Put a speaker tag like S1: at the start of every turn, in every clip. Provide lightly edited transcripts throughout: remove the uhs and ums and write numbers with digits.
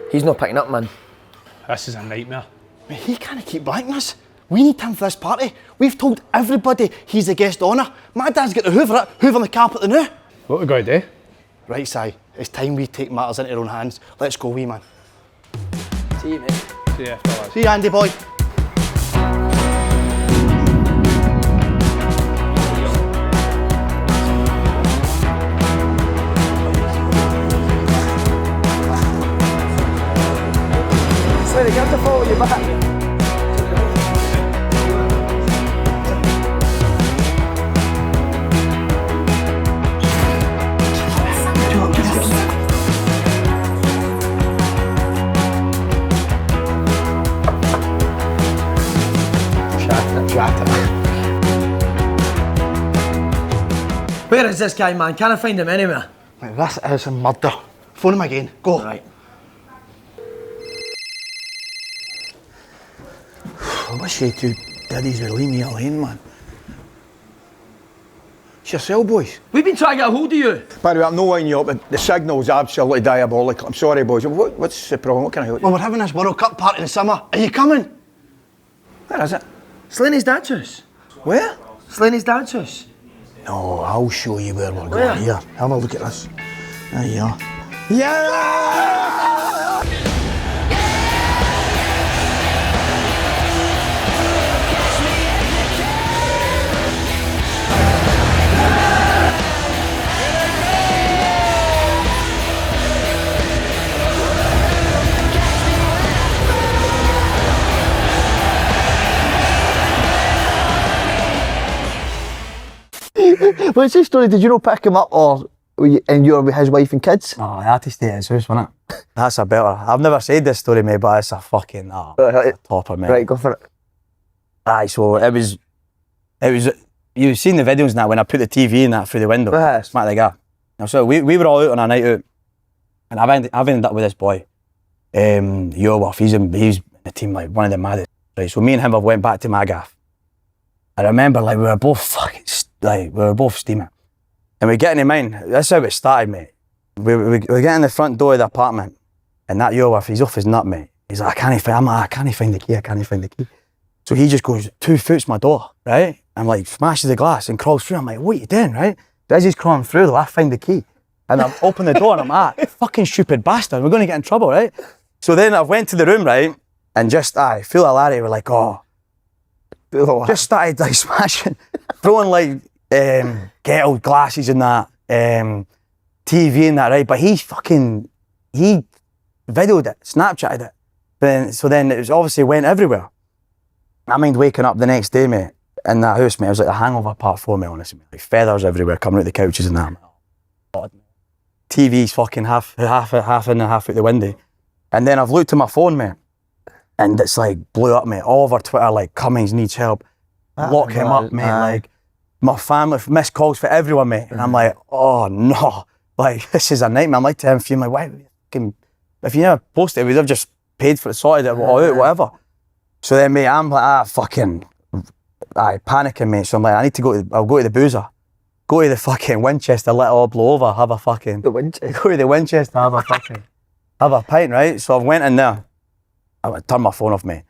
S1: He's not picking up, man.
S2: This is a nightmare.
S3: Mate, he can't keep blanking us. We need him for this party. We've told everybody he's the guest honour. My dad's got to hoover the carpet the now.
S2: What are we going to do?
S3: Right, Si, it's time we take matters into our own hands. Let's go, wee man.
S1: See you, mate.
S2: See you after, lads.
S3: See you, Andy boy.
S1: Slaney, you have to follow you back. Where is this guy, man? Can't I find him anywhere?
S3: Mate, this is a murder. Phone him again. Go.
S1: Right.
S4: I wish you two daddies would leave me alone, man. It's yourself, boys.
S1: We've been trying to get a hold of you.
S4: By the way, I'm not winding you up, but the signal's absolutely diabolical. I'm sorry, boys. What's the problem? What can I help you?
S3: Well, we're having this World Cup party in the summer. Are you coming?
S4: Where is it?
S1: Slaney's dad's house.
S4: Where?
S1: Slaney's dad's house.
S4: No, I'll show you where we're
S1: Where?
S4: going. Here, have a look at this. There you are. Yeah!
S5: What's his story? Did you not pick him up, or and you were with his wife and kids?
S6: Oh, I had to stay at his house, wasn't it? That's a better. I've never said this story, mate, but it's a fucking topper, mate.
S5: Right, go for it.
S6: Aye, so it was. You've seen the videos now when I put the TV in that through the window.
S5: Yes.
S6: Smack the guy. Now, so we were all out on a night out, and I've ended up with this boy, Yorwolf. He's in the team, like one of the maddest. Right, so me and him have went back to Magaluf. I remember, like, we were both steaming. And we get into mine, that's how it started, mate. We get in the front door of the apartment, and that Yorwolf, he's off his nut, mate. He's like, I can't find the key. So he just goes 2 foot my door, right? I'm like, smashes the glass and crawls through. I'm like, what are you doing, right? As he's crawling through, though, I find the key. And I open the door and I'm like, fucking stupid bastard, we're going to get in trouble, right? So then I went to the room, right? And just, full of Larry, we're like, just started like smashing, throwing like kettle glasses and that, TV and that, right? But he videoed it, Snapchatted it. So then it was obviously went everywhere. I mind waking up the next day, mate, in that house, mate. It was like a hangover part 4, mate, honestly. Like feathers everywhere coming out the couches and that. TV's fucking half in and half out the window. And then I've looked at my phone, mate, and it's like blew up, mate. All over Twitter, like, Cummings needs help. Lock him up, mate. Like, my family, missed calls for everyone, mate. And I'm like, oh no, like, this is a nightmare. I'm like to him, fuming, like, why, if you never posted it, we'd have just paid for it, sorted it all out, whatever. So then, mate, I'm like, panicking, mate. So I'm like, I'll go to the boozer. Go to the fucking Winchester, let it all blow over, have a fucking... Go to the Winchester, have a pint, right? So I went in there. I turned my phone off, mate.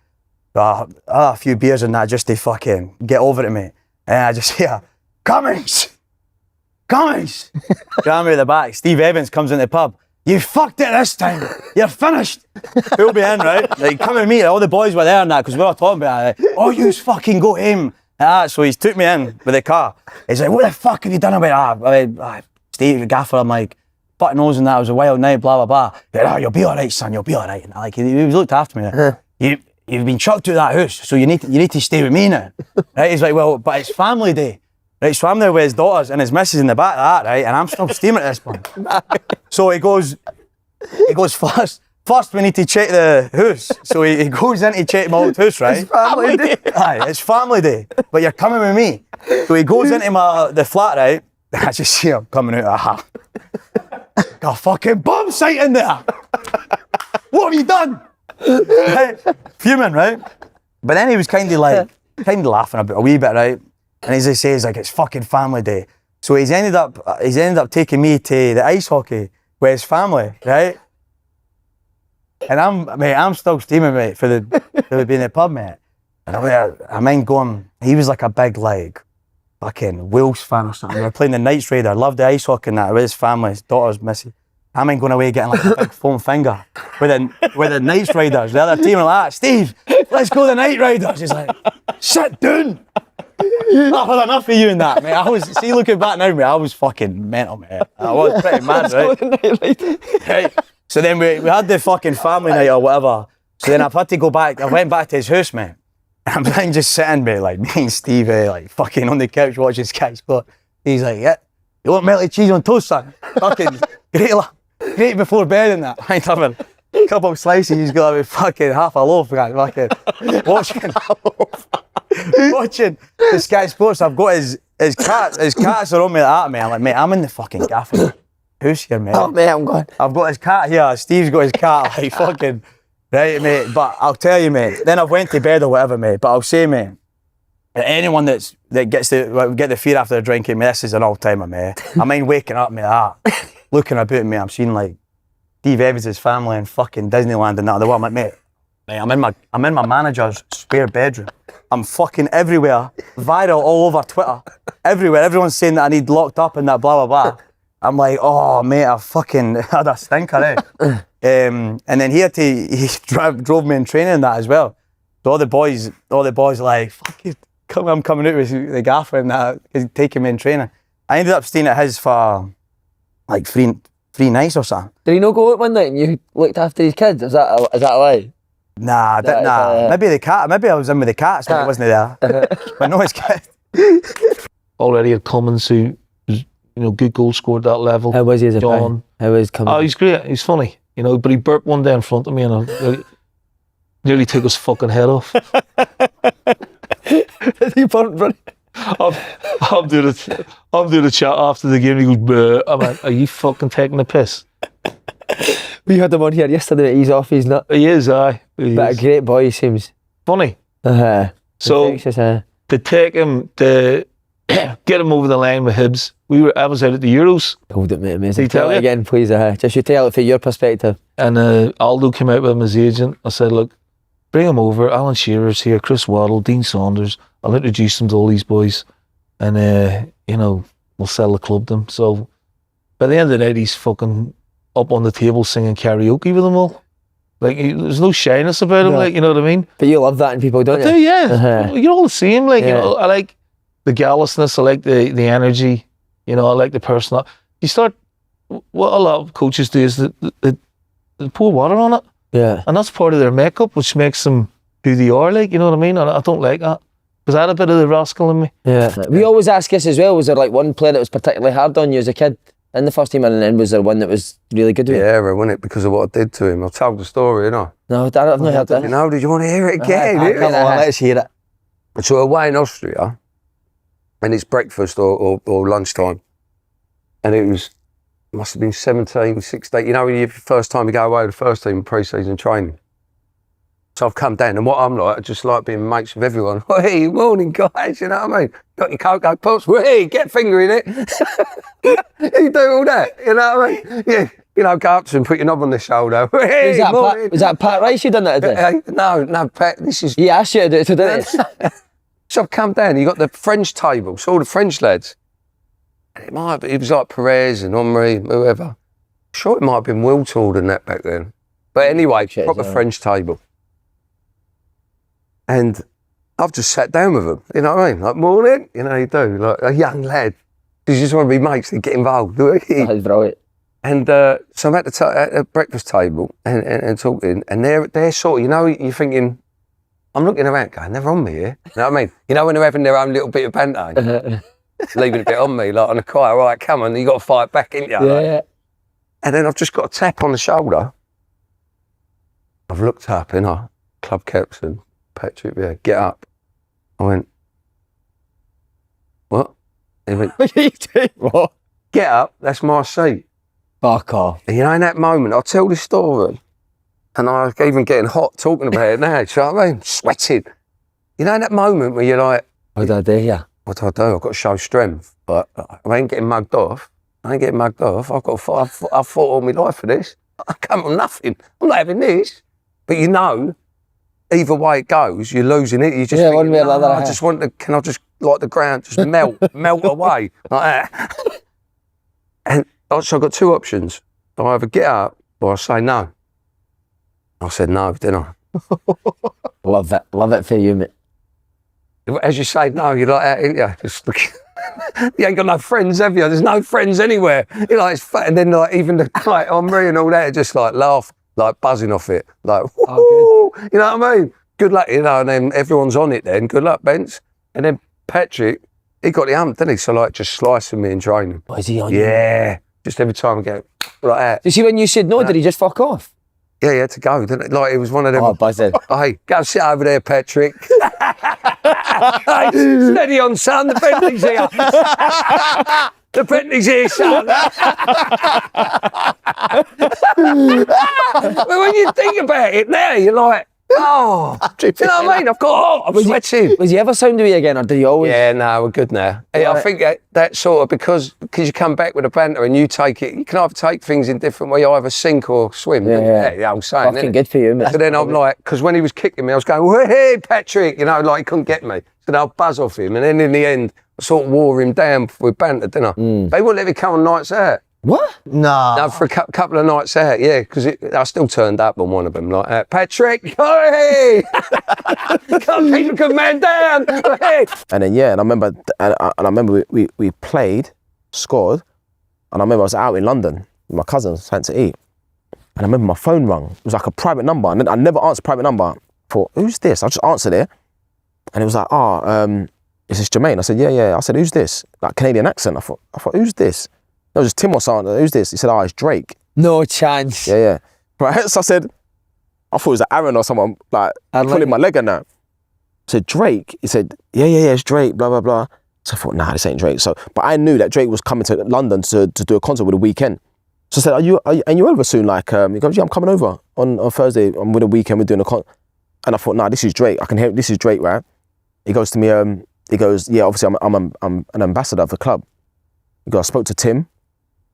S6: I had a few beers and that just to fucking get over it, mate. And I just hear, Cummings! Grab me at the back. Steve Evans comes in the pub. You fucked it this time. You're finished. He'll be in, right? Like, come with me. All the boys were there and that, because we were talking about it. Like, oh, you fucking go home. So he's took me in with the car. He's like, what the fuck have you done about that? Steve, Gaffer, I'm like, fuck knows and that, it was a wild night, blah, blah, blah. He's like, oh, you'll be all right, son, you'll be all right. And like, he looked after me. You've been chucked out of that house, so you need to stay with me now. Right? He's like, well, but it's family day. Right, so I'm there with his daughters and his missus in the back of that, right? And I'm still steaming at this point. So he goes first we need to check the house. So he goes in to check my old house, right?
S5: It's family day.
S6: Aye, it's family day, but you're coming with me. So he goes into the flat, right? I just see him coming out of a hat. Got a fucking bomb sight in there. What have you done? Right? Fuming, right? But then he was kind of laughing a wee bit, right? And as he says, like, it's fucking family day. So he's ended up taking me to the ice hockey with his family, right? And I'm still steaming, mate, for being in the pub, mate. And I mind going, he was like a big, like, fucking Wolves fan or something. We were playing the Knights Raider, loved the ice hockey and that, with his family, his daughter's missing. I mind going away getting like a big foam finger with the Knights Riders. The other team were like, Steve, let's go the Knight Riders. He's like, sit down. I've had enough of you and that, mate. See, looking back now, mate, I was fucking mental, mate. I was pretty mad, right? Right. So then we had the fucking family night or whatever. So then I've had to go back. I went back to his house, mate. And I'm just sitting, mate, like me and Steve, like fucking on the couch watching Sky Sport. He's like, yeah, you want melted cheese on toast, son? Fucking great before bed and that. I have a couple of slices, he's got fucking half a loaf, guys. Fucking watching the Sky Sports. I've got his cats are on me like that, mate. I'm like, mate, I'm in the fucking gaffing house here, mate.
S5: Oh, mate, I'm going.
S6: I've got his cat here. Steve's got his cat, like fucking right, mate. But I'll tell you, mate. Then I've went to bed or whatever, mate. But I'll say, mate, anyone that gets the fear after drinking, mate, this is an all-timer, mate. I mind waking up, mate, looking about me. I'm seeing like Steve Evans' family in fucking Disneyland and that. I'm like, mate, I'm in my manager's spare bedroom. I'm fucking everywhere, viral all over Twitter, everywhere. Everyone's saying that I need locked up and that blah blah blah. I'm like, oh mate, I fucking had a stinker, eh? And then he drove me in training and that as well. So all the boys like, fuck it, I'm coming out with the gaffer and that, he's taking me in training. I ended up staying at his for like three nights or something.
S5: Did he not go out one night and you looked after his kids? Is that a lie?
S6: Nah, maybe the cat. Maybe I was in with the cats when he wasn't there. But no, his kid.
S7: Already had Cummings who was, good goal scorer at that level.
S5: How was he as a
S7: John?
S5: How was Cummings?
S7: Oh, he's great. He's funny, but he burped one day in front of me and I nearly took his fucking head off.
S5: Did he burp, bro?
S7: I'm doing the chat after the game and he goes, bleh. I'm like, are you fucking taking the piss?
S5: We had him on here yesterday, he's off, he's not.
S7: He is, aye.
S5: But a great boy, he seems.
S7: Funny.
S5: So,
S7: to take him, to get him over the line with Hibs, I was out at the Euros.
S5: Hold it, mate, amazing.
S7: Did he tell you?
S5: Again, please, just you tell it from your perspective.
S7: And Aldo came out with him as agent. I said, look, bring him over. Alan Shearer's here, Chris Waddle, Dean Saunders. I'll introduce them to all these boys and, we'll sell the club to them. So by the end of the night, he's fucking up on the table singing karaoke with them all. Like, there's no shyness about him, like, you know what I mean?
S5: But you love that in people, don't you?
S7: I do, yeah. You're all the same, like, I like the gallousness, I like the energy, I like the personal. You start, what a lot of coaches do is they pour water on it.
S5: Yeah.
S7: And that's part of their makeup, which makes them who they are, like, you know what I mean? And I don't like that. Was that a bit of the rascal in me?
S5: Yeah. We always ask us as well, was there like one player that was particularly hard on you as a kid? In the first team and then was there one that was really good with you?
S8: Yeah, I won it because of what I did to him. I'll tell the story,
S5: No, I've not heard that.
S8: Did you want to hear it again?
S5: Come on, let's hear it.
S8: So away in Austria, and it's breakfast or lunchtime, and it must have been 17, 16, when you first time you go away with the first team pre-season training. So I've come down, and what I'm like, I just like being mates with everyone. Hey, morning guys, you know what I mean? Got your cocoa pops, hey, get finger in it. You do all that, you know what I mean? Yeah, go up to him, put your knob on the shoulder. Hey,
S5: was that Pat Rice you done that today?
S8: No, Pat, this is...
S5: He asked you to do it today.
S8: So I've come down, you got the French table, so all the French lads. And it was like Perez and Henri, whoever. I'm sure it might have been Wiltord and that back then. But anyway, proper French table. And I've just sat down with them, you know what I mean? Like, morning, you do, like a young lad. You just want to be mates and get involved, do you?
S5: That's brilliant.
S8: And so I'm at the breakfast table and talking, and they're sort of, you're thinking, I'm looking around going, they're on me here. You know what I mean? When they're having their own little bit of banter, leaving a bit on me, like on the quiet, all right, come on, you got to fight back, ain't you?
S5: Yeah.
S8: And then I've just got a tap on the shoulder. I've looked up, club captain, Pedro, get up. I went, what? He went,
S5: What?
S8: Get up, that's my seat.
S5: Fuck off.
S8: And in that moment, I'll tell this story, and I'm even getting hot talking about it now, do you know what I mean? Sweating. In that moment where you're like,
S5: what did I do here?
S8: What do I do? I've got to show strength, but I ain't getting mugged off. I've got to fight. I've fought all my life for this. I come on nothing. I'm not having this. But you know, either way it goes, you're losing it. You just
S5: Yeah,
S8: think,
S5: one way or
S8: "No,
S5: another,
S8: I just want to, can I just, like the ground, just melt away like that. And so I've got two options. I either get up or I say no. I said no, didn't I?
S5: Love it for you, mate.
S8: As you say no, you're like that, ain't you? Just look. You ain't got no friends, have you? There's no friends anywhere. You're like, it's fat. And then like even the like Henri and all that, just like laugh, like buzzing off it. Like, woo, you know what I mean? Good luck, you know, and then everyone's on it then. Good luck, Bence. And then Patrick, he got the hump, didn't he? So like just slicing me in training.
S5: What is he on you?
S8: Yeah. Just every time I go, like that.
S5: You see when you said no, did he just fuck off?
S8: Yeah, he had to go, didn't it? Like it was one of them.
S5: Oh, buzzing.
S8: Oh, hey, go sit over there, Patrick. Hey, steady on, son. The Bentley's here. The Bentley's here, son. But when you think about it now, you're like, oh, do you know what I mean? I'm sweating.
S5: Was he ever sound away again, or did he always?
S8: Yeah, no, we're good now. Yeah, I think that sort of, because you come back with a banter and you take it, you can either take things in different way, you either sink or swim. Yeah, I'm saying.
S5: Fucking good for you, mate.
S8: So then I'm like, because when he was kicking me, I was going, hey, Patrick, you know, like he couldn't get me. So then I'll buzz off him. And then in the end, I sort of wore him down with banter, didn't I? They wouldn't let me come on nights out.
S5: What?
S8: No, for a couple of nights out, yeah, because I still turned up on one of them, like, Patrick, hey! Can't keep a good man down! Hey!
S9: And then and I remember we played, scored, and I remember I was out in London with my cousins, had to eat, and I remember my phone rang. It was like a private number, and I never answered private number. I thought, who's this? I just answered it, and it was like, is this Jermain? I said, yeah. I said, who's this? Like Canadian accent. I thought, who's this? It was just Tim or something. Who's this? He said, it's Drake.
S5: No chance.
S9: Yeah. Right, so I said, I thought it was Aaron or someone, like, pulling my leg and that. I said, Drake? He said, yeah, it's Drake, blah, blah, blah. So I thought, nah, this ain't Drake. So, but I knew that Drake was coming to London to do a concert with The Weeknd. So I said, are you over soon? Like, he goes, yeah, I'm coming over on Thursday. I'm with The Weeknd, we're doing a concert. And I thought, nah, this is Drake. I can hear, this is Drake, right? He goes to me, he goes, yeah, obviously I'm an ambassador of the club. He goes, I spoke to Tim.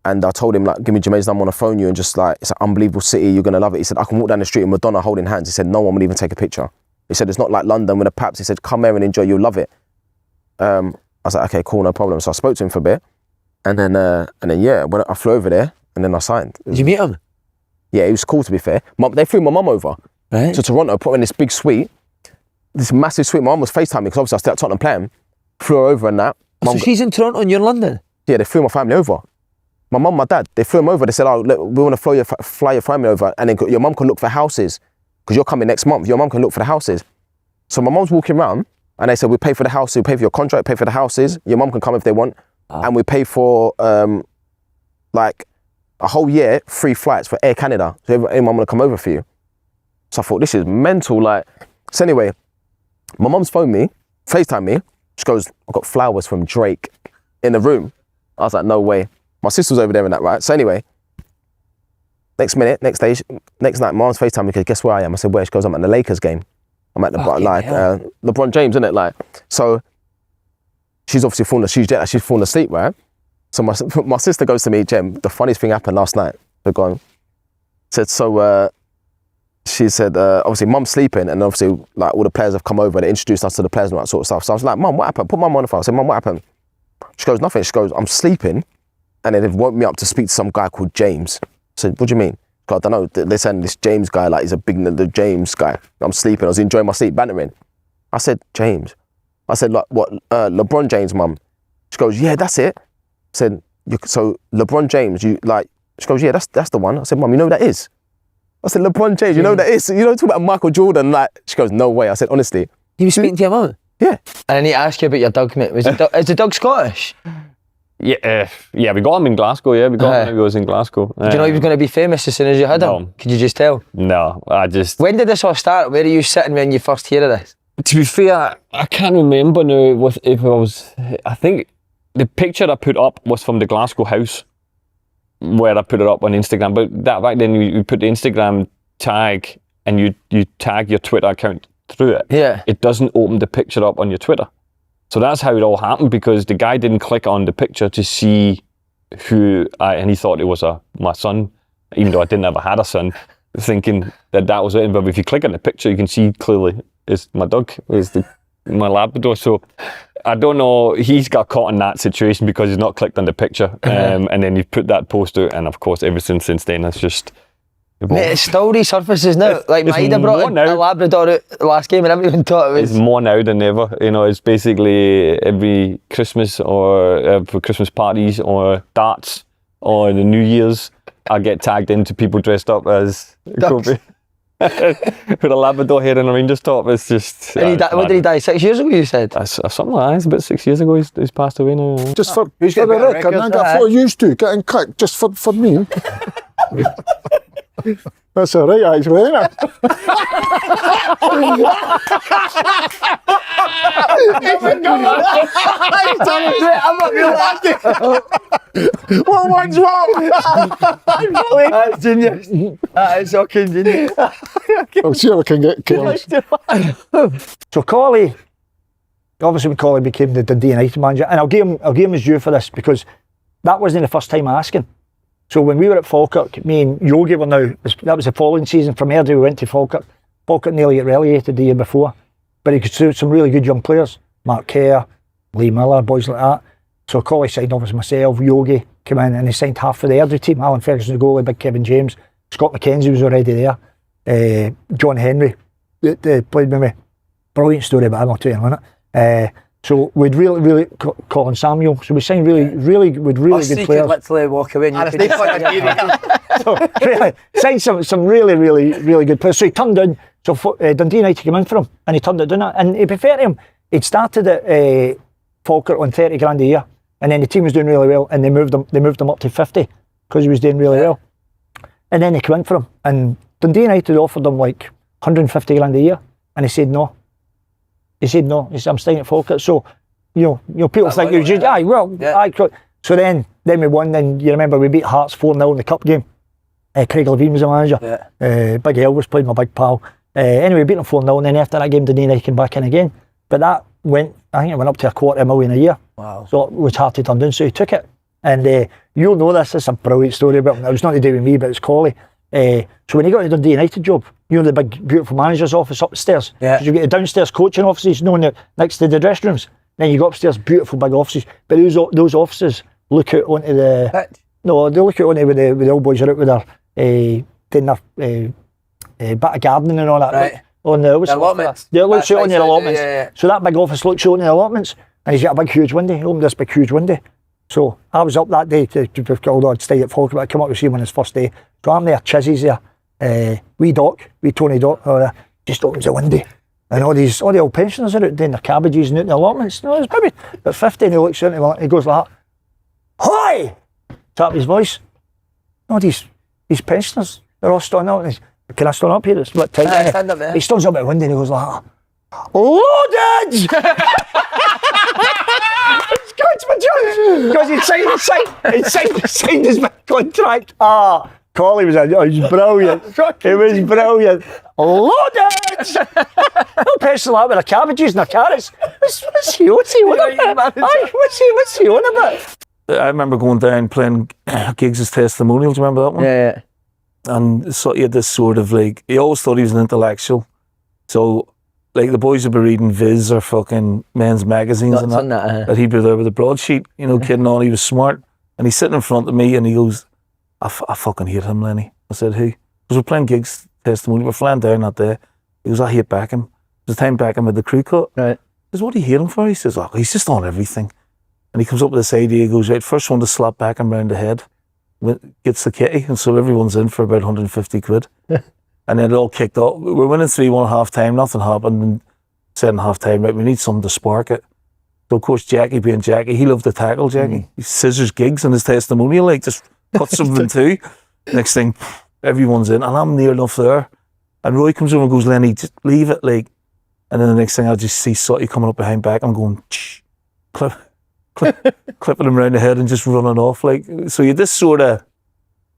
S9: And I told him, like, give me Jermaine's number, I want to phone you, and just like, it's an unbelievable city, you're going to love it. He said, I can walk down the street with Madonna holding hands. He said, no one will even take a picture. He said, it's not like London with the paps. He said, come here and enjoy, you'll love it. I was like, okay, cool, no problem. So I spoke to him for a bit. And then when I flew over there, and then I signed.
S5: Did you meet him?
S9: Yeah, he was cool, to be fair. They flew my mum over to Toronto, put her in this big suite, this massive suite. My mum was FaceTiming me, because obviously I stayed at Tottenham playing. Flew her over and that.
S5: So she's in Toronto and you're in London?
S9: Yeah, they flew my family over. My mum, my dad, they flew them over. They said, we want to fly your family over, and then your mum can look for houses, because you're coming next month. Your mum can look for the houses. So my mum's walking around, and they said, we pay for the houses, we pay for your contract, pay for the houses. Your mum can come if they want. And we pay for, like, a whole year, free flights for Air Canada. So anyone want to come over for you. So I thought, this is mental. Like, so anyway, my mum's phoned me, FaceTime me. She goes, I've got flowers from Drake in the room. I was like, no way. My sister was over there and that, right? So anyway, next night, Mom's FaceTime me, because guess where I am? I said, where? She goes, I'm at the Lakers game. I'm at the, LeBron James, isn't it? Like, so she's obviously she's fallen asleep, right? So my sister goes to me, Jem, the funniest thing happened last night. She said, obviously Mum's sleeping, and obviously like all the players have come over, they introduced us to the players and all that sort of stuff. So I was like, Mum, what happened? Put Mum on the phone. I said, Mum, what happened? She goes, nothing. She goes, I'm sleeping. And then they've woke me up to speak to some guy called James. I said, what do you mean? I don't know. They're saying this James guy, like, he's a the James guy. I'm sleeping. I was enjoying my sleep, bantering. I said, James. I said, like, what? LeBron James, Mum. She goes, yeah, that's it. I said, so LeBron James, you like? She goes, yeah, that's the one. I said, Mum, you know who that is? I said, LeBron James, you know who that is? You know, talk about Michael Jordan. Like, she goes, no way. I said, honestly.
S5: He was speaking to your mum?
S9: Yeah.
S5: And I need to ask you about your dog, mate. Is the dog Scottish?
S10: Yeah, we got him in Glasgow, yeah. We got him when he was in Glasgow.
S5: Did you know he was going to be famous as soon as you had him? Could you just tell?
S10: No,
S5: When did this all start? Where are you sitting when you first hear of this?
S10: To be fair, I can't remember now I think the picture I put up was from the Glasgow house, where I put it up on Instagram. But that back then, you put the Instagram tag, and you tag your Twitter account through it.
S5: Yeah.
S10: It doesn't open the picture up on your Twitter. So that's how it all happened, because the guy didn't click on the picture to see and he thought it was my son. even though I didn't ever had a son, thinking that was it. But if you click on the picture, you can see clearly it's my dog, my Labrador. So I don't know, he's got caught in that situation because he's not clicked on the picture. And then you put that post out, and of course everything since then has just evolved.
S5: Mate, it still resurfaces now. Like Maida brought in a Labrador out the last game and I haven't even thought it was...
S10: It's more now than ever. You know, it's basically every Christmas or for Christmas parties or darts or the New Year's, I get tagged into people dressed up as Kobe. With a Labrador hair and a Rangers top. It's just...
S5: And what did he die, 6 years ago, you said?
S10: Something like that. It's about 6 years ago he's passed away now.
S11: Just for the record, I got 4 used to getting kicked just for me. That's all right, actually, isn't it? What one's wrong?
S5: That's genius. That is fucking genius.
S11: I'll see if I can get chaos.
S3: So Collie, obviously when Collie became the Dundee United manager, and I'll give him his due for this because that wasn't the first time I asked him. So when we were at Falkirk, me and Yogi were now, that was the following season, from Airdrie we went to Falkirk. Falkirk nearly got relegated the year before, but he could suit some really good young players, Mark Kerr, Lee Miller, boys like that. So Collie signed obviously myself, Yogi came in and he signed half for the Airdrie team, Alan Ferguson the goalie, big Kevin James, Scott McKenzie was already there, John Henry, that played with me. Brilliant story about him, I'll tell you in a minute. So we'd really Colin Samuel. So we signed really good players.
S5: Could literally walk away. And
S3: So really signed some really good players. So he turned down. So Dundee United came in for him, and he turned it down. And to be fair to him, he'd started at Falkirk on 30 grand a year, and then the team was doing really well, and they moved him up to 50 because he was doing really well. And then they came in for him, and Dundee United offered him like 150 grand a year, and he said no. He said no. He said, I'm staying at Falkirk. So, you know, people think you just, So then we won. Then you remember we beat Hearts 4-0 in the cup game. Craig Levine was the manager. Big Elvis played, my big pal. Anyway, we beat them 4-0, and then after that game, Dundee United came back in again. But that went, I think it went up to $250,000 a year.
S5: Wow.
S3: So it was hard to turn down. So he took it. And you'll know this. It's a brilliant story about him. It was not to do with me, but it's Collie. So when he got the Dundee United job, you know the big beautiful manager's office upstairs?
S5: Yeah.
S3: You get the downstairs coaching offices, next to the dressing rooms. Then you go upstairs, beautiful big offices. But those offices look out onto the...
S5: Pitch?
S3: No, they look out onto where the old boys are out with their... doing their bit of gardening and all that.
S5: Right.
S3: On the
S5: allotments.
S3: They look out on the allotments.
S5: Yeah.
S3: So that big office looks out on the allotments, and he's got a big huge window. He opened this big huge window. So I was up that day although I'd stayed at Falkirk, but I come up to see him on his first day. So I'm there, Chizzy's there. Wee Tony Doc, just opens the window. And all the old pensioners are out doing their cabbages and out in the allotments. No, it's maybe about 50, and he looks out and he goes like that. Hi! Tap his voice. No, these pensioners, they're all standing up. And can I stand up here? It's a bit tight.
S5: Stand up there.
S3: He stands up at the window and he goes like that. Loaded! Because he signed his contract. Collie was brilliant. It was brilliant. Loaded! No person like with their cabbages and their carrots. What's he on about? What's he on about?
S7: I remember going down playing gigs as testimonials. Remember that one?
S5: Yeah.
S7: And so he had this sort of like, he always thought he was an intellectual. So like the boys would be reading Viz or fucking men's magazines and that he'd be there with a broadsheet, kidding on, he was smart. And he's sitting in front of me and he goes, I fucking hate him, Lenny. I said, who? Because we're playing gigs testimony, we're flying down that day. He goes, I hate Beckham. There's a time Beckham had the crew cut.
S5: Right.
S7: He says, what do you hate him for? He says, oh, he's just on everything. And he comes up with this idea, he goes, right, first one to slap Beckham round the head, gets the kitty, and so everyone's in for about 150 quid. And then it all kicked off. We're winning 3-1 half time, nothing happened, and said in half time, right, we need something to spark it. So of course Jackie being Jackie, he loved to tackle Jackie. He scissors gigs in his testimonial, like just cuts them in two. Next thing, everyone's in, and I'm near enough there. And Roy comes over and goes, Lenny, just leave it, like. And then the next thing I just see Sutty coming up behind back, I'm going, clipping him round the head and just running off, like. So you had this sort of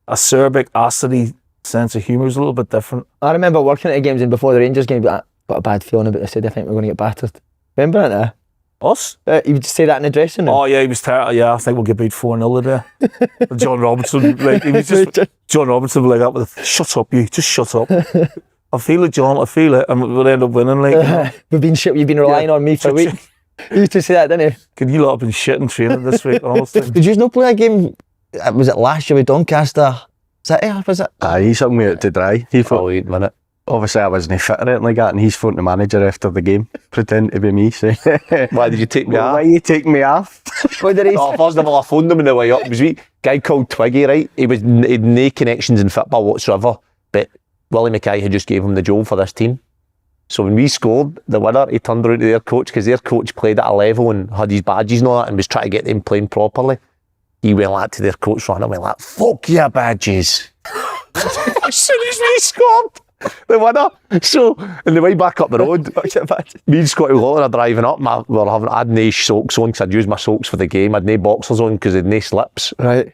S7: acerbic, acidy sense of humour is a little bit different.
S5: I remember working at the games and before the Rangers game, got a bad feeling about this. I think we're going to get battered. Remember it now?
S7: Us?
S5: You would say that in the dressing room?
S7: Oh yeah, he was terrible. Yeah, I think we'll get beat 4-0 today. John Robinson, like he was just John Robinson was like that with shut up, you just shut up. I feel it, John. I feel it, and we'll end up winning. Like
S5: You've been relying on me for a week. You used to say that, didn't you?
S7: Could you lot have been shitting training this week? Honestly,
S5: Did you not play a game? Was it last year with Doncaster City? Was it?
S6: He took me out to dry. He thought he'd win it. Obviously, I wasn't fit or anything like that, and he's phoned the manager after the game, pretending to be me, saying,
S8: Why did you take me off?
S6: Why are you taking me off?
S5: What did he say?
S8: Oh, first of all, I phoned him on the way up. It was a guy called Twiggy, right? He'd no connections in football whatsoever, but Willie Mackay had just gave him the job for this team. So when we scored the winner, he turned around to their coach, because their coach played at a level and had his badges and all that, and was trying to get them playing properly. He went like to their coach, ran and went like, fuck your badges. As soon as we scored the winner. So, on the way back up the road, me and Scotty Lawler are driving up. I had no socks on, because I'd used my socks for the game. I had no boxers on because I had no slips.
S5: Right.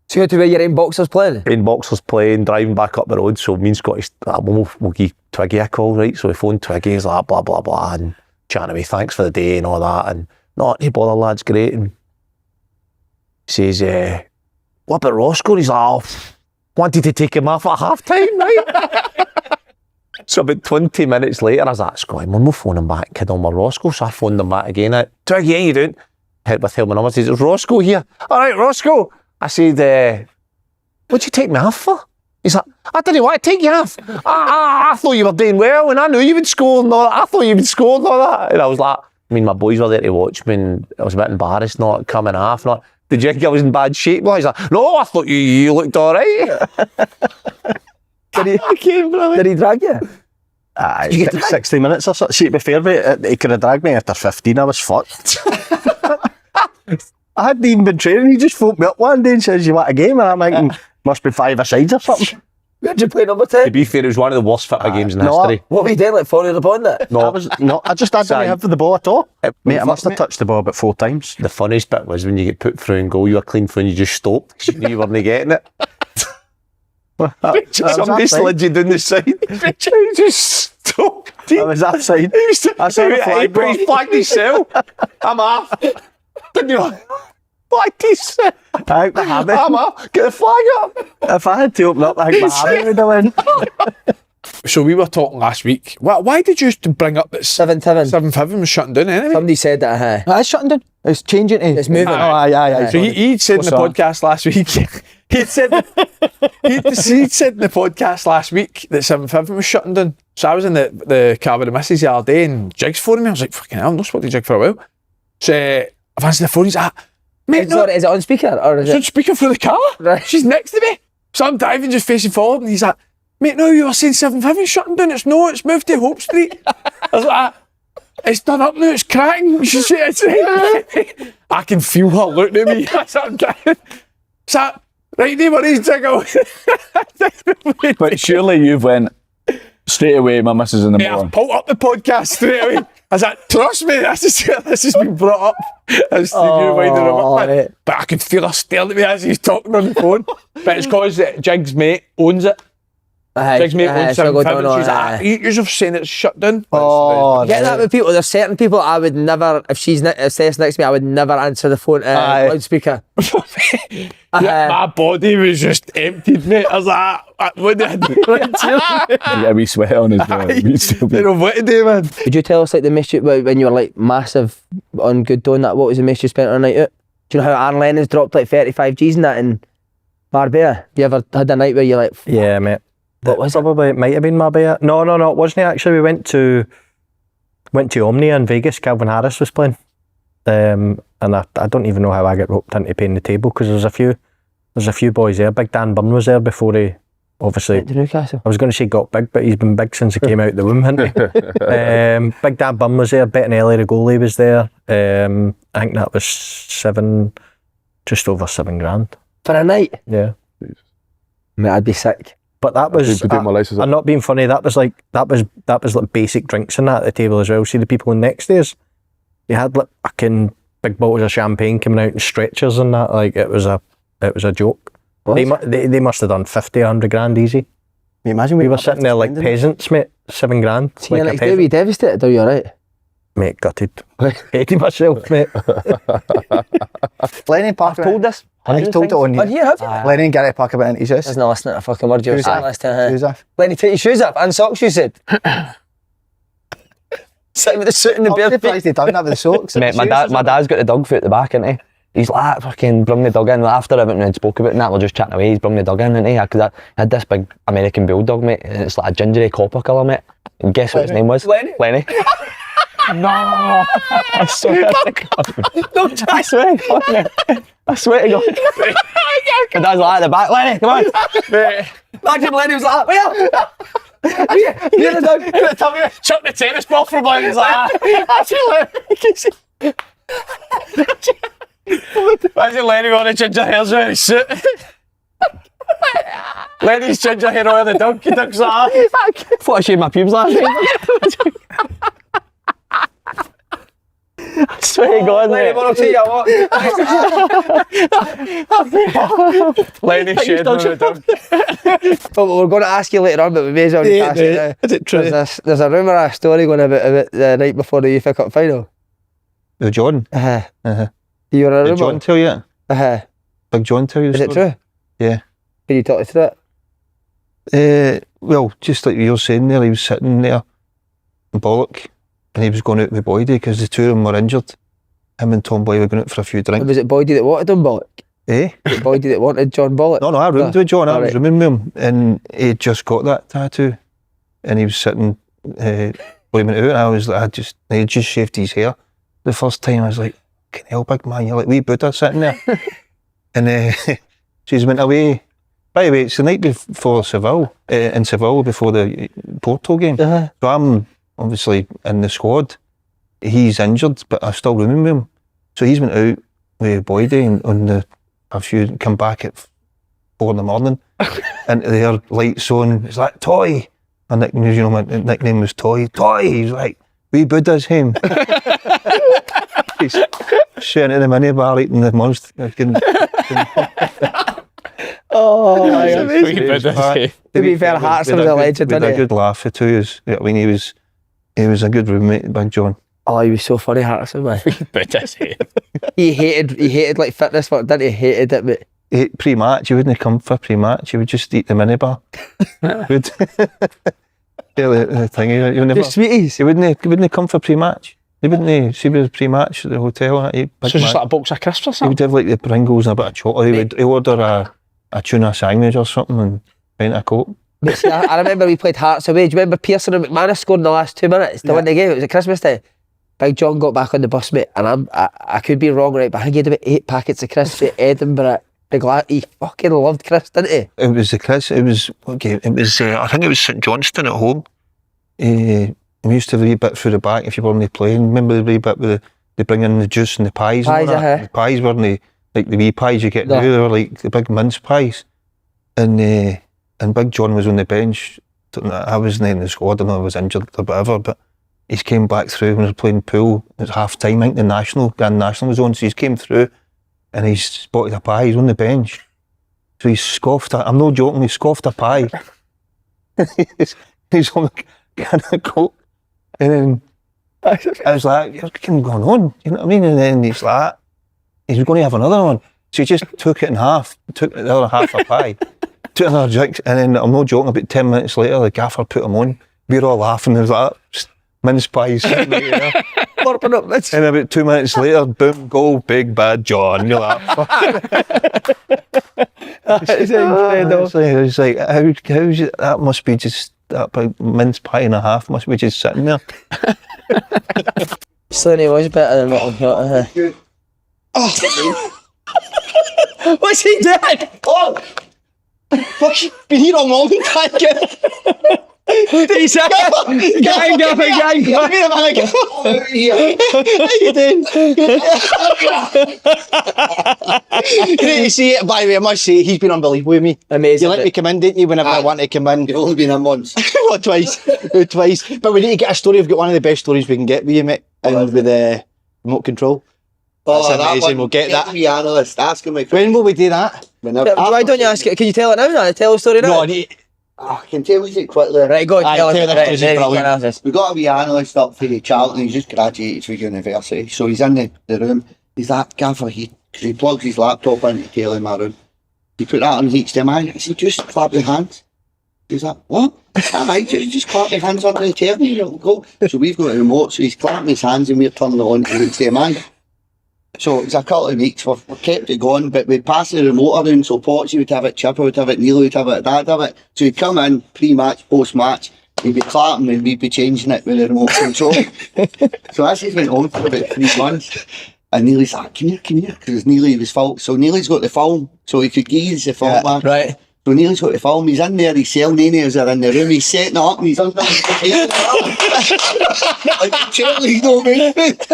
S5: So you had to wear your own boxers playing?
S8: In boxers playing, driving back up the road. So me and Scotty, we'll give Twiggy a call, right? So we phoned Twiggy, he's like, blah, blah, blah, and chatting to me, thanks for the day and all that. And not to bother, lads, great. And he says, what about Roscoe? He's like, oh, wanted to take him off at half time, right? So about 20 minutes later, I was like, Scotty, we'll phone him back, kid on my Roscoe. So I phoned him back again. Twiggy, how you doing? Hit with him my number. He says, it's Roscoe here. All right, Roscoe. I said, what'd you take me off for? He's like, I didn't want to take you off. I thought you were doing well, and I knew you would score and all that. I thought you would score and all that. And I was like, my boys were there to watch me, and I was a bit embarrassed not coming off. Not, did you think I was in bad shape? Well, he's like, no, I thought you looked all right.
S5: Did he drag you?
S6: Did you get 60 minutes or something. See, to be fair, mate, he could have dragged me after 15. I was fucked. I hadn't even been training. He just phoned me up one day and says, you want a game? And I'm thinking, must be 5 sides or something.
S5: Where'd you play number 10?
S8: To be fair, it was one of the worst football games in history.
S5: What were you doing, like following the ball in it?
S8: No,
S6: I just didn't have the ball at all. Mate, I must have touched the ball about 4 times.
S8: The funniest bit was when you get put through and goal, you were clean through and you just stopped because you knew you weren't getting it. Somebody slid you down the side. He just stopped.
S6: I was outside.
S8: I saw the flag. He flagged himself. I'm off. Didn't you? Flagged himself.
S6: I think the habit.
S8: I'm off. Get the flag up.
S6: If I had to open up, I think my habit would have went.
S2: So we were talking last week. Why did you bring up that 7-7 was shutting down anyway?
S5: Somebody said that.
S9: It's shutting down. It's changing.
S5: It's moving.
S9: Aye.
S2: So he said in the podcast last week. He'd said in the podcast last week that 7-7 was shutting down. So I was in the car with the missus the other day, and Jig's phoning me. I was like, fucking hell, I've not spoken to Jig for a while. So I've answered the phone. He's like, mate,
S5: is it on speaker? Or is
S2: it's on speaker through the car.
S5: Right.
S2: She's next to me. So I'm driving, just facing forward, and he's like, mate, no, you were saying 7-7 is shutting down. It's moved to Hope Street. I was like, it's done up now, it's cracking. She said, it's right. I can feel her looking at me. That's what I'm driving. So, right, neighbours, jiggle.
S12: But surely you've went straight away, my missus in the morning.
S2: I pulled up the podcast straight away. I was like, trust me, this has been brought up as the new wider of it. But I could feel her staring at me as he's talking on the phone. But it's because Jig's mate owns it. Jig's mate owns 7-7. She's like, you're saying it's shut down.
S5: Oh, get that with people. There's certain people I would never, if she's next to me, I would never answer the phone loudspeaker.
S2: My body was just emptied, mate. I was like, what did I do?
S12: Yeah, we sweat on his
S2: I don't know what to do, man.
S5: Could you tell us like the mischief when you were like massive on good doing that? What was the mischief you spent on a night out? Do you know how Aaron Lennon's dropped like 35 G's in that in Marbella? You ever had a night where you're like,
S3: yeah, mate.
S5: What was
S3: Probably it might have been Marbella. No, it wasn't actually. We went to Omnia in Vegas. Calvin Harris was playing, and I don't even know how I got roped into paying the table because there's a few boys there. Big Dan Bunn was there before he obviously.
S5: Newcastle.
S3: I was going to say got big, but he's been big since he came out the womb, hasn't he? Big Dan Bunn was there. Bettinelli, the goalie, was there. I think that was just over $7,000
S5: for a night.
S3: Yeah,
S5: mate, I'd be sick.
S3: But that was, I'm not being funny, that was like basic drinks and that at the table as well. See the people in next days, they had like fucking big bottles of champagne coming out in stretchers and that, like it was a joke. They must have done 50, 100 grand easy.
S6: Imagine
S3: we were sitting there like peasants, mate, $7,000.
S5: See, like next day, were you devastated? Are you alright?
S6: Mate, gutted.
S3: Hated myself, mate.
S6: Lennon Park.
S3: I've told this.
S6: He's told it on
S5: Oh, here, have you?
S6: Lennon Gary Park about into his house.
S5: He's not listening to a fucking word you were
S6: Shoes
S5: saying
S6: off.
S5: last time.
S6: Shoes off.
S5: Lenny, take your shoes off and socks, you said. Sitting with the suit and the bare feet.
S6: Surprised he done that with the socks.
S10: Mate, my dad's got the dog foot at the back, isn't he? He's like, fucking bring the dog in. After everything we'd spoke about and that, we're just chatting away. He's bring the dog in, isn't he? Because I had this big American bulldog, mate, and it's like a gingery copper colour, mate. And guess what his name was?
S5: Lenny.
S10: Lenny.
S2: No, I swear to God.
S5: Don't try.
S10: I swear to God, mate. I swear to God. My dad's like at the back, Lenny, come on.
S5: Imagine Lenny was like, where? You're the dog.
S2: Tell me, chuck the tennis ball from him. He's like, imagine Lenny on a ginger hair's wearing his suit. Lenny's ginger hair on the donkey duck's like,
S10: I thought I shaved my pubes last night. I swear to God,
S5: Lenny,
S10: mate.
S5: well, I'll tell you what.
S2: Lenny shaved on the donkey.
S5: But we're going to ask you later on, but we may as well just ask you now.
S6: Is it true?
S5: There's a rumour, a story going about the night before the UEFA Cup final.
S7: The John.
S5: You were a
S7: Did
S5: rumour?
S7: John tell you that? Big John tell you the
S5: Is it
S7: story?
S5: true?
S7: Yeah.
S5: Can you talk us through it?
S7: Well, just like you were saying there, he was sitting there in Bollock and he was going out with Boydie because the two of them were injured. Him and Tom Boy were going out for a few drinks.
S5: Was it Boydie that wanted him, Bollock?
S7: Eh?
S5: Was it Boydie that wanted John Bollock?
S7: No, I roomed with John. I was
S5: Alright.
S7: rooming with him and he just got that tattoo and he was sitting blaming it out and I was like, he had just shaved his hair. The first time I was like, fucking hell, big man, you're like wee Buddha sitting there. And she's went away. By the way, it's the night before Seville, in Seville before the Porto game. So I'm obviously in the squad. He's injured, but I still remember him. So he's went out with Boydie and on a few, come back at 4 a.m. into their lights on. It's like, Toy. My nickname, you know, my nickname was Toy. Toy. He's like, wee Buddha's him. He's sitting in the minibar eating the monster.
S5: Oh, my God.
S2: To
S5: To be fair, Hartson was a legend,
S7: We had
S5: wasn't
S7: a
S5: he?
S7: good laugh too. I mean, he was a good roommate, Big John.
S5: Oh, he was so funny, Hartson, man.
S2: But that's it.
S5: he hated like fitness, but didn't he? Hated it, but
S7: Pre-match, he wouldn't come for pre-match. He would just eat the minibar. Would. Yeah, the thing, he would never.
S5: the sweeties.
S7: He wouldn't come for pre-match. He wouldn't see me pre-match at the hotel.
S2: So just like a box of crisps or
S7: He
S2: something?
S7: would have like the Pringles and a bit of chocolate. He'd order a tuna sandwich or something and pint of Coke.
S5: But see, I remember we played Hearts away. Do you remember Pearson and McManus scored in the last 2 minutes to win the game? It was at Christmas Day. Big John got back on the bus, mate, and I could be wrong, right, but I think he had about 8 packets of crisps at Edinburgh. He fucking loved crisps, didn't he?
S7: It was the Chris. It was okay. It was. I think it was St Johnston at home. We used to have a wee bit through the back if you weren't playing. Remember the wee bit where they bring in the juice and the pies.
S5: Pies,
S7: and all that? The pies weren't like the wee pies you get
S5: No.
S7: now. They were like the big mince pies. And Big John was on the bench. I wasn't in the squad. I know I was injured or whatever, but he came back through when we were playing pool. It was half time. I think the Grand National was on, so he came through and he spotted a pie. He's on the bench. So he scoffed I'm not joking, he scoffed a pie. He's on a can of Coke. And then I was like, what's going on? You know what I mean? And then he's like, he's going to have another one. So he just took it in half, took the other half of pie, took another drink, and then I'm not joking, about 10 minutes later, the gaffer put him on. We were all laughing, there was like mince pies sitting right there.
S5: Slurping up mince.
S7: And about 2 minutes later, boom, goal, big bad John. You're like,
S5: It's incredible.
S7: it's like how's it, that must be just that big mince pie and a half must be just sitting there.
S5: Slaney was better than what I'm not. What's he doing?
S6: Oh! Fucking been here all morning, can't get
S5: He's gang.
S6: How you doing? Great to see it. By the way, I must say, he's been unbelievable with me.
S5: Amazing.
S6: You let me come in, didn't you, whenever I wanted to come in?
S11: You've only been in once.
S6: Not twice. Twice. But we need to get a story. We've got one of the best stories we can get with you, mate. And with the remote control. That's amazing. We'll get that.
S11: Be analyst. Ask him.
S6: When will we do that?
S5: Why don't you ask it? Can you tell it now? Tell the story now.
S6: No, I need.
S13: I can tell you it quickly.
S5: Right, go on,
S13: Aye,
S5: tell us.
S13: tell
S5: Right,
S13: this,
S5: there
S13: is
S5: you go,
S13: brilliant.
S5: analysis.
S13: We got a wee analyst up for the Charlton, he's just graduated from university. So he's in the room. He's like, Gaffer, he plugs his laptop into the telly in my room. He put that on HDMI. I said, just clap your hands. He's like, what? Alright, just clap your hands under the telly and it'll go. So we've got a remote, so he's clapping his hands and we're turning it on to HDMI. So it's a couple of weeks, we kept it going, but we'd pass the remote around, so Potsy would have it, Chipper would have it, Neil would have it, Dad would have it. So he'd come in, pre-match, post-match, he'd be clapping and we'd be changing it with the remote control. So this has went on for about 3 months. And Neely's like, come here, because Neely was film. So Neely's got the film, so he could give the film back.
S5: Right.
S13: So Neely's got the film, he's in there, he's selling nails are in the room, he's setting it up and he's under the table. Like Charlie's no movement.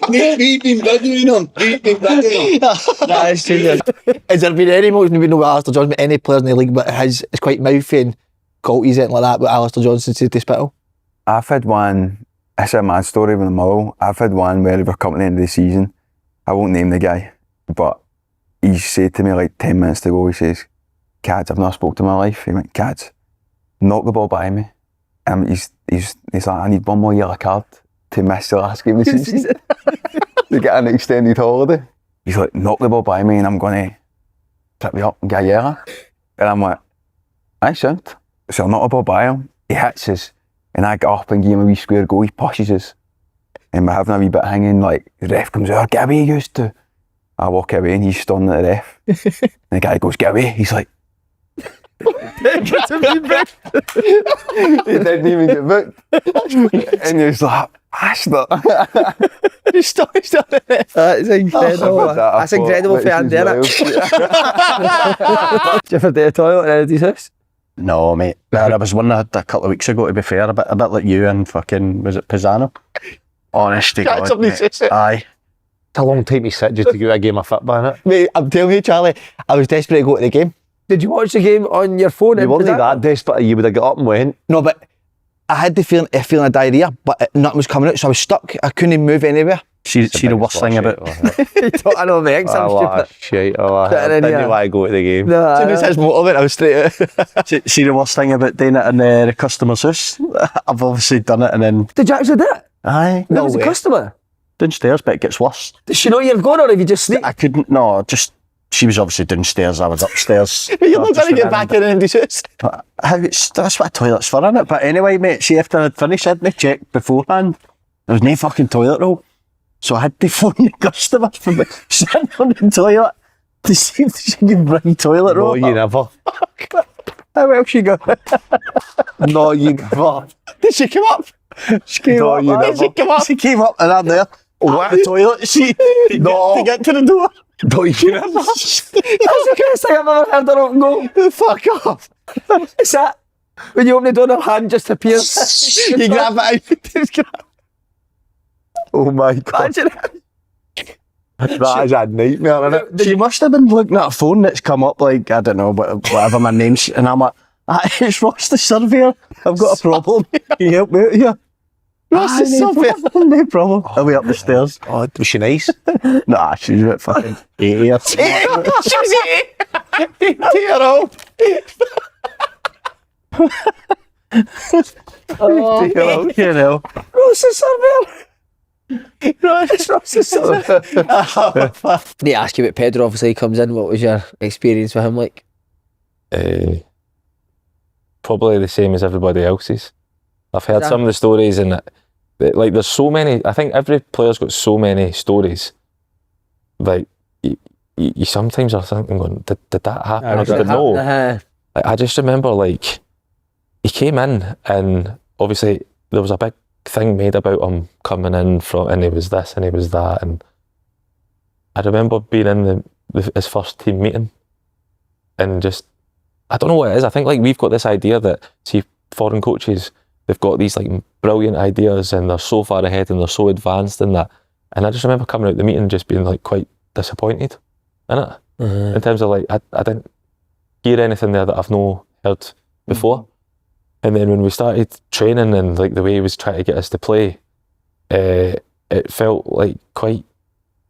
S13: We've been videoing him.
S5: That is true. Has there been any moments, maybe not with Alistair Johnson, but any players in the league, but his is quite mouthy and culty anything like that, but Alistair Johnson said to Spittle?
S6: I've had one, it's a mad story with the Mull. I've had one where we were coming to the end of the season. I won't name the guy, but he said to me like 10 minutes to go, he says, Cads, I've not spoken to my life. He went, Cads, knock the ball by me. He's like, I need one more yellow card to miss the last game of the season. To get an extended holiday. He's like, knock the ball by me and I'm going to trip you up and get a yellow. And I'm like, I sound. So I knock the ball by him, he hits us, and I get up and give him a wee square goal, he pushes us. And we're having a wee bit hanging, like, the ref comes out, get away, you used to. I walk away and he's staring at the ref. And the guy goes, get away. He's like, he didn't even get booked. And he was like, bastard.
S5: Just stop the ref. That's incredible. That's incredible for Andy, innit? Did you ever do a toilet in anybody's house?
S14: No, mate. There was one I had a couple of weeks ago, to be fair, a bit like you and fucking, was it Pisano? Honest to God, mate. Aye.
S12: It's a long time to sit just to get a game of football, innit?
S5: Mate, I'm telling you, Charlie, I was desperate to go to the game. Did you watch the game on your phone?
S12: You weren't that desperate, you would have got up and went.
S5: No, but I had the feeling of diarrhea, but nothing was coming out, so I was stuck. I couldn't move anywhere.
S14: See the worst thing about...
S5: I know, mate, I'm stupid.
S12: Shit, I didn't want to go to the game.
S5: No, as soon as his motor went, I was straight out.
S14: see the worst thing about doing it in the customer's house? I've obviously done it and then...
S5: Did you actually do it?
S14: Aye.
S5: There was a customer?
S14: Downstairs, but it gets worse.
S5: Does she know you're going, or have you just sneaked?
S14: I couldn't, no, just... She was obviously downstairs, I was upstairs.
S5: You're not going to get back in Andy's house.
S14: That's what a toilet's for, innit? But anyway, mate, see, after I'd finished, I hadn't checked beforehand. There was no fucking toilet roll. So I had to phone the customers for me sitting on the toilet to see if she could bring toilet roll.
S12: No, you never.
S14: How well she got?
S12: No, you never.
S14: Did she come up? She came
S12: No,
S14: up.
S12: you never.
S14: She came up. She came up and I'm there. What? The toilet seat. To get to the door.
S12: No, you never.
S5: That's the best thing I've ever heard her open go.
S14: Fuck off.
S5: Is that when you open the door and her hand just appears?
S14: You grab it out.
S12: Oh my God. That is a nightmare, isn't it?
S14: She must have been looking at a phone that's come up like, I don't know, whatever my name's, and I'm like, it's Ross the surveyor. I've got a problem. Can you help me out here? Ross the surveyor. No problem. I'll be up the stairs.
S12: Oh, was she nice?
S14: Nah, she's about fucking 80 or something.
S5: She was 80. 80-year-old.
S14: You know.
S5: Ross the surveyor. Need to ask you about Pedro, obviously he comes in. What was your experience with him like?
S7: Probably the same as everybody else's. I've heard some of the stories and like there's so many, I think every player's got so many stories. Like you sometimes are thinking going, did that happen? I don't know. Like, I just remember like he came in and obviously there was a big thing made about him coming in from, and he was this and he was that, and I remember being in his first team meeting and just, I don't know what it is, I think like we've got this idea that, see, foreign coaches, they've got these like brilliant ideas and they're so far ahead and they're so advanced in that, and I just remember coming out the meeting just being like quite disappointed in it, in terms of like I didn't hear anything there that I've not heard before. And then when we started training and like the way he was trying to get us to play, it felt like quite,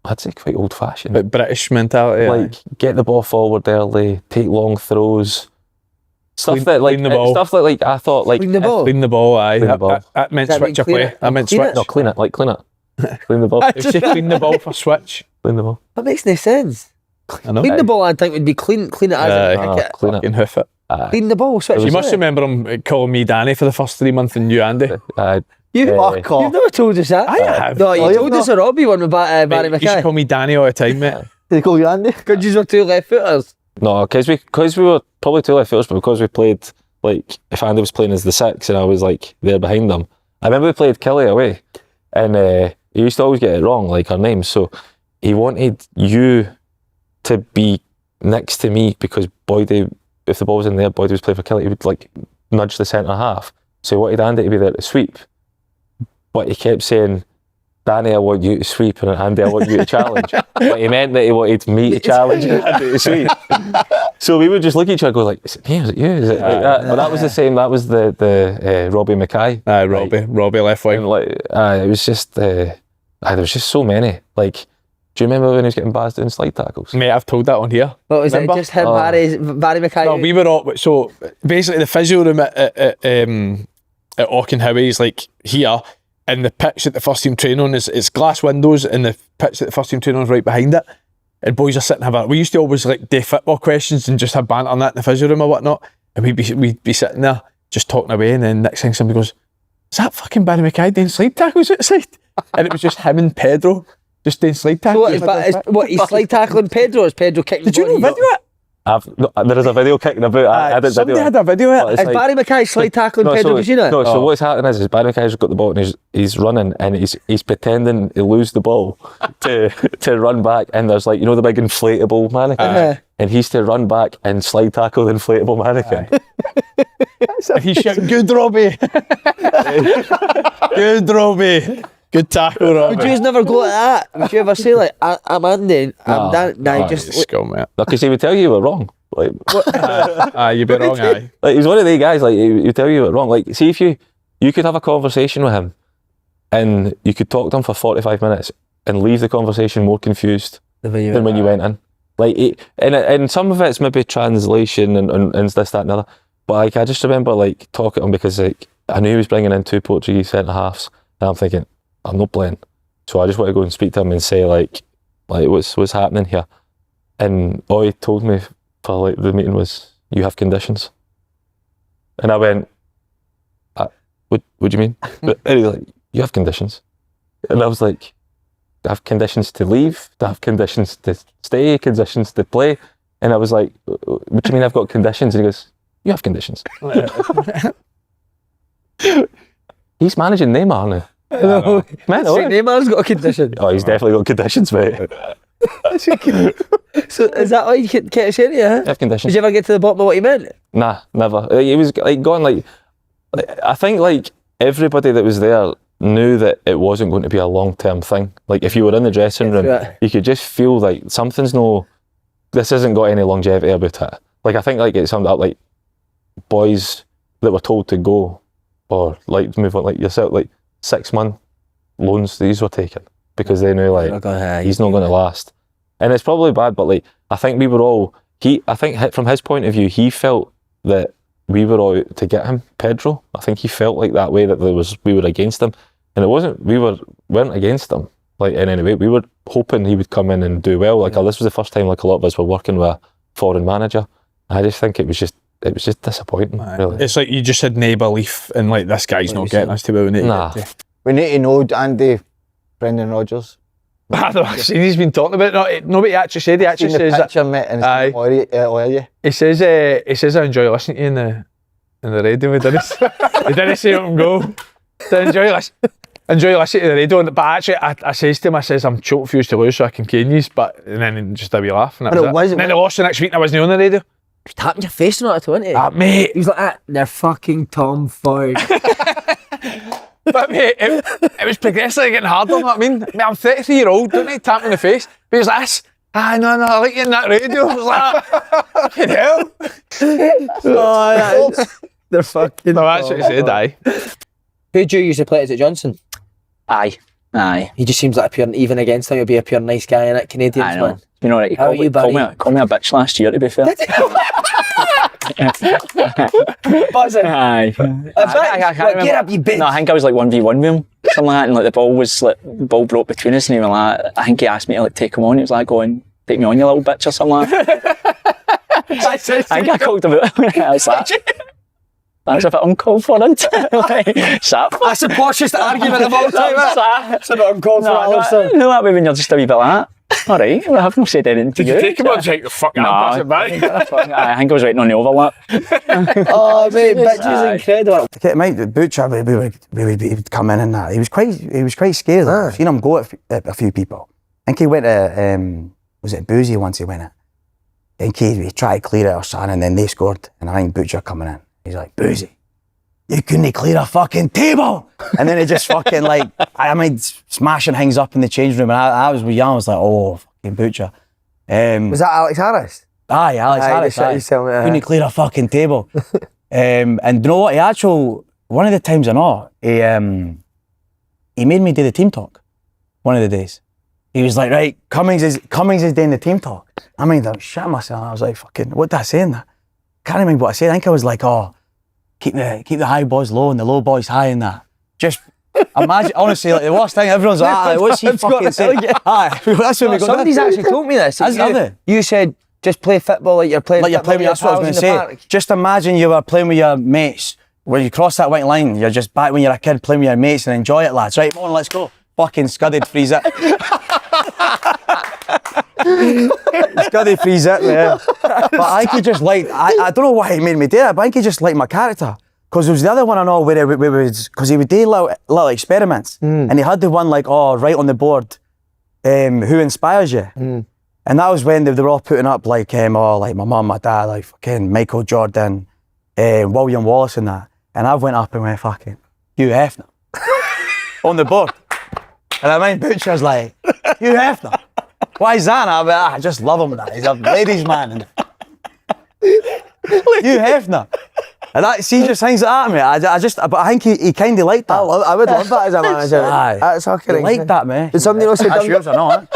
S7: I'd say quite old fashioned.
S10: But British mentality.
S7: Like get the ball forward early, take long throws,
S10: Stuff that like
S2: clean the ball.
S10: stuff that like I thought like
S5: Clean the ball.
S2: Clean the ball, aye.
S10: Clean the ball.
S2: That meant
S5: Does that
S2: switch
S5: mean
S2: a
S5: clean
S2: play.
S5: it?
S2: That meant
S5: Clean
S2: switch.
S5: it?
S10: No, clean it, like clean it. Clean the ball.
S2: If you say clean the ball for switch.
S10: Clean the ball.
S5: That makes no sense.
S2: I know.
S5: Clean the ball, I think, would be clean it as
S2: Aye.
S5: a kick it.
S10: Clean it.
S2: Fucking hoof it.
S5: Clean the ball, switch.
S2: You must remember him calling me Danny for the first 3 months and you Andy.
S5: You've never told us that.
S2: I have.
S5: No, you told us a Robbie one with Barry
S2: Mate, you used to
S5: Mackay.
S2: call me Danny all the time, mate.
S3: Did he call you Andy?
S5: Because you were two left footers.
S10: No, because we were probably two left footers, but because we played like if Andy was playing as the 6 and I was like there behind him. I remember we played Kelly away, and he used to always get it wrong, like our names. So he wanted you to be next to me because Boydie, if the ball was in there, Boydie was playing for Kelly. He would like nudge the centre half. So he wanted Andy to be there to sweep, but he kept saying, Danny, I want you to sweep, and Andy, I want you to challenge. But he meant that he wanted me to challenge and Andy to sweep. So we would just look at each other and go like, is it me, is it you, is it like that? But that was the same, that was the Robbie Mackay.
S2: Aye, Robbie left wing.
S10: And like, it was just, there was just so many. Like, do you remember when he was getting bazzed doing slide tackles?
S2: Mate, I've told that on here.
S5: What was
S2: Remember?
S5: it? Just him, Barry Mackay?
S2: No, we were all, so basically the physio room at Auchenhowie is like here, and the pitch that the first team train on is glass windows, and the pitch that the first team train on is right behind it. And boys are sitting having, we used to always like do football questions and just have banter on that in the physio room or whatnot. And we'd be sitting there just talking away, and then next thing somebody goes, is that fucking Barry Mackay doing slide tackles outside? And it was just him and Pedro just doing slide tackles.
S5: So he's slide tackling Pedro, or is Pedro kicking
S2: Did you know video it?
S10: There is a video kicking about. I didn't
S2: somebody
S10: video
S2: had a video of it.
S5: Is Barry Mackay slide tackling Pedro? Have you seen it?
S10: No, so what's happening is Barry Mackay's got the ball and he's running and he's pretending to lose the ball to run back, and there's like, you know, the big inflatable mannequin, and he's to run back and slide tackle the inflatable mannequin.
S2: And he's shouting, good Robbie. Good Robbie. Good tackle, Robbie.
S5: Would you never go at that? Would you ever say like, I'm Andy, I'm Dan? Nah, just
S2: skill, mate.
S10: Because he would tell you were wrong. Like,
S2: you'd be wrong, aye.
S10: Like, he's one of the guys, like, he would tell you were wrong. Like, see if you could have a conversation with him and you could talk to him for 45 minutes and leave the conversation more confused than when you went in. Like, and some of it's maybe translation and this, that and the other. But like, I just remember like talking to him because like I knew he was bringing in 2 Portuguese centre halves, and I'm thinking, I'm not playing. So I just want to go and speak to him and say like what's happening here. And all he told me for like the meeting was, you have conditions. And I went, what do you mean? And he was like, you have conditions. And I was like, I have conditions to leave, I have conditions to stay, conditions to play. And I was like, what do you mean I've got conditions? And he goes, you have conditions. He's managing Neymar now.
S5: No,
S10: Man,
S5: Neymar's got a condition.
S10: Oh, he's definitely got conditions, mate.
S5: So is that why you can't say it? Yeah.
S10: Have conditions.
S5: Did you ever get to the bottom of what he meant?
S10: Nah, never. He was like going like I think like everybody that was there knew that it wasn't going to be a long-term thing. Like if you were in the dressing room, you could just feel like this isn't got any longevity about it. Like I think like it summed up like boys that were told to go or like move on, like yourself, like 6-month loans these were taken because they knew like he's not going to last. And it's probably bad, but like I think we were all, I think from his point of view, he felt that we were all out to get him, Pedro. I think he felt like that way, that we were against him. And it wasn't, we weren't against him like in any way. We were hoping he would come in and do well. Like this was the first time like a lot of us were working with a foreign manager. I just think it was just disappointing, really.
S2: It's like you just had no belief in like this guy's not getting us to where we need to get to.
S3: We need to know Andy, Brendan Rodgers.
S2: I don't know, he's been talking about it. Nobody actually said. He actually says
S3: the picture, mate, and
S2: he says I enjoy listening to you in the radio. He didn't say let him go. Enjoy listening to the radio. But actually, I says to him, I says I'm choked for you to lose so I can cane you. And then just a wee laugh. And, and then they lost the next week and I wasn't on the radio.
S5: He's tapping your face and all that, wasn't he?
S2: Mate.
S5: He was like that. They're fucking tomboy.
S2: But mate, it was progressively getting harder. You know what I mean? I'm 33-year-old, don't need to tap me in the face. But he's like this. No, I like you in that radio. I was like, fucking hell.
S5: They're fucking.
S2: No, that's what he said, aye.
S5: Who do you usually play? Is it Johnson?
S14: Aye.
S5: He just seems like a pure, even against him, he'll be a pure nice guy in it. Canadians,
S14: I know.
S5: man.
S14: You know, right,
S5: How are you, buddy?
S14: Call me a bitch last year, to be fair.
S5: Buzzing.
S12: Aye.
S5: I can't get up, you bitch.
S12: No, I think I was like 1v1 with him, something like that, and like the ball broke between us, and he was like, I think he asked me to like take him on. He was like, go and take me on, you little bitch, or something like that. I think I called him out. I was like, that's a bit uncalled for, isn't it? Like,
S1: That's the poshest argument of all time.
S12: It's a bit uncalled for. No, that way when you're just a wee bit like that. All right, well, I haven't said anything to you.
S2: Did you take him on? Like, fuck,
S12: no,
S2: pass it back.
S12: I think I was waiting on the overlap.
S5: Oh, mate, bitch is incredible.
S8: Mate, Butcher, he would come in and that. He was quite scared. I've seen him go at a few people. I think he went to, was it Boozy once he went at? I think he tried to clear it or something, and then they scored. And I think Butcher coming in. He's like, Boozy, you couldn't clear a fucking table. And then he just fucking like, I mean, smashing things up in the change room. And I was young, I was like, oh, fucking Butcher.
S5: Was that Alex Harris?
S8: Aye, Alex Harris. Couldn't clear a fucking table. And you know what? One of the times I know, he made me do the team talk. One of the days. He was like, right, Cummings is doing the team talk. I mean, I shit myself. I was like, fucking, what did I say in that? Can't remember what I said. I think I was like, oh, keep the high boys low and the low boys high and that. Just imagine, honestly, like the worst thing, everyone's like, aye, what's he fucking saying? Aye, that's what we got.
S5: Somebody's actually told me this. You said, just play football like you're playing
S8: that's what I was going to say.
S5: Park.
S8: Just imagine you were playing with your mates. When you cross that white line, you're just back when you're a kid playing with your mates and enjoy it, lads. Right, come on, let's go. Fucking scudded, freeze it. Scudded, freeze it, yeah. But I think he just liked, I don't know why he made me do it, but I think he just liked my character. Because there was the other one I know where because he would do little experiments. And he had the one like, oh, right on the board, who inspires you? And that was when they were all putting up like, like my mum, my dad, like fucking Michael Jordan, William Wallace and that. And I went up and went, fucking, Hugh Hefner. On the board. And I mean, Butcher's like, Hugh Hefner. Why is that? And I just love him. He's a ladies' man. Hugh Hefner. And that, see, just things like that, mate. But I think he kind of liked that.
S5: I would love that as a manager.
S8: Aye.
S5: That's fucking
S8: he liked that, man.
S5: Did somebody else say
S8: that's yours or not?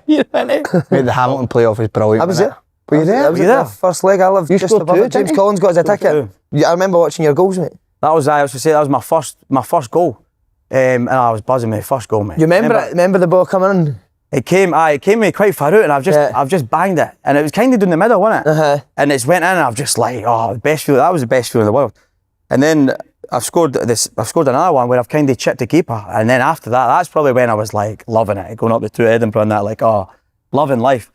S6: Mate, the Hamilton playoff is brilliant.
S5: I was there. Were you there?
S8: Were you there?
S5: First leg, I lived just above it. James Collins got us a ticket. I remember watching your goals, mate.
S8: That was, I was to say, that was my first goal. And I was buzzing with my first goal, mate.
S5: You remember the ball coming in?
S8: It came me quite far out, and I've just banged it, and it was kind of down the middle, wasn't it? And it's went in, and I've just like, oh, that was the best feeling in the world. And then I've scored another one where I've kind of chipped the keeper, and then after that, that's probably when I was like loving it, going up to Edinburgh and that, like, oh, loving life.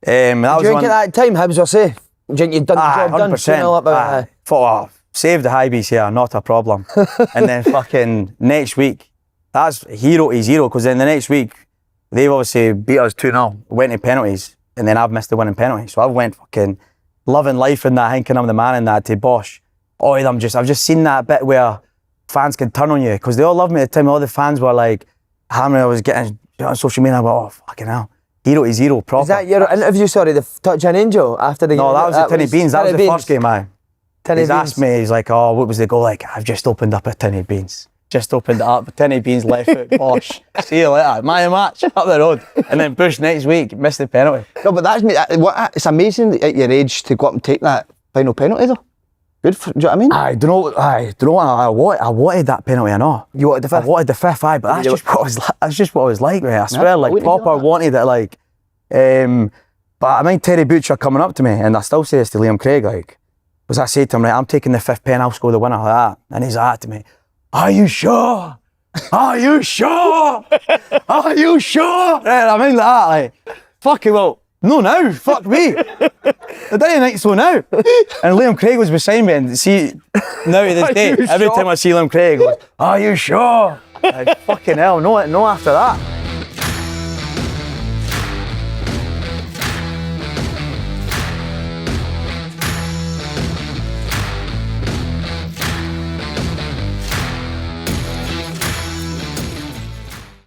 S8: That
S5: do you think at that time Hibs were safe? Do you think you'd done the job
S8: 100%. Thought, save the high bees here, not a problem. And then fucking next week, that's hero to zero, because then the next week, they've obviously beat us 2-0, went to penalties, and then I've missed the winning penalty. So I've went fucking loving life in that, thinking I'm the man in that, to Bosch. Oh, I've just seen that bit where fans can turn on you, because they all loved me at the time. All the fans were like, I was getting on social media, I went, oh, fucking hell. Hero to zero, proper.
S5: Is that your interview, the Touch an Angel after the game?
S8: No, that was the Tinny Beans. That was the first game, aye. He's asked me, he's like, oh, what was the goal? Like, I've just opened up a Tinny Beans. Just opened it up, Tinny Beans left foot, Bosch. See you later, my match, up the road. And then Bush next week, missed the penalty.
S14: No, but it's amazing at your age to go up and take that final penalty though. Good, do you know what I mean?
S8: I don't know what I wanted that penalty, I know.
S5: You wanted the fifth?
S8: I wanted the fifth, aye, but that's just what I was like, mate. I swear, like, proper wanted it, like. But I mean, Terry Butcher coming up to me, and I still say this to Liam Craig, like, was I say to him, right, I'm taking the fifth pen, I'll score the winner, like that. And he's like to me, are you sure? Are you sure? Are you sure? Right, I mean, like that, like, fucking well, no now, fuck me. The day night so now. And Liam Craig was beside me, and see, now to this day, every time I see Liam Craig, I go, are you sure? Like, fucking hell, no after that.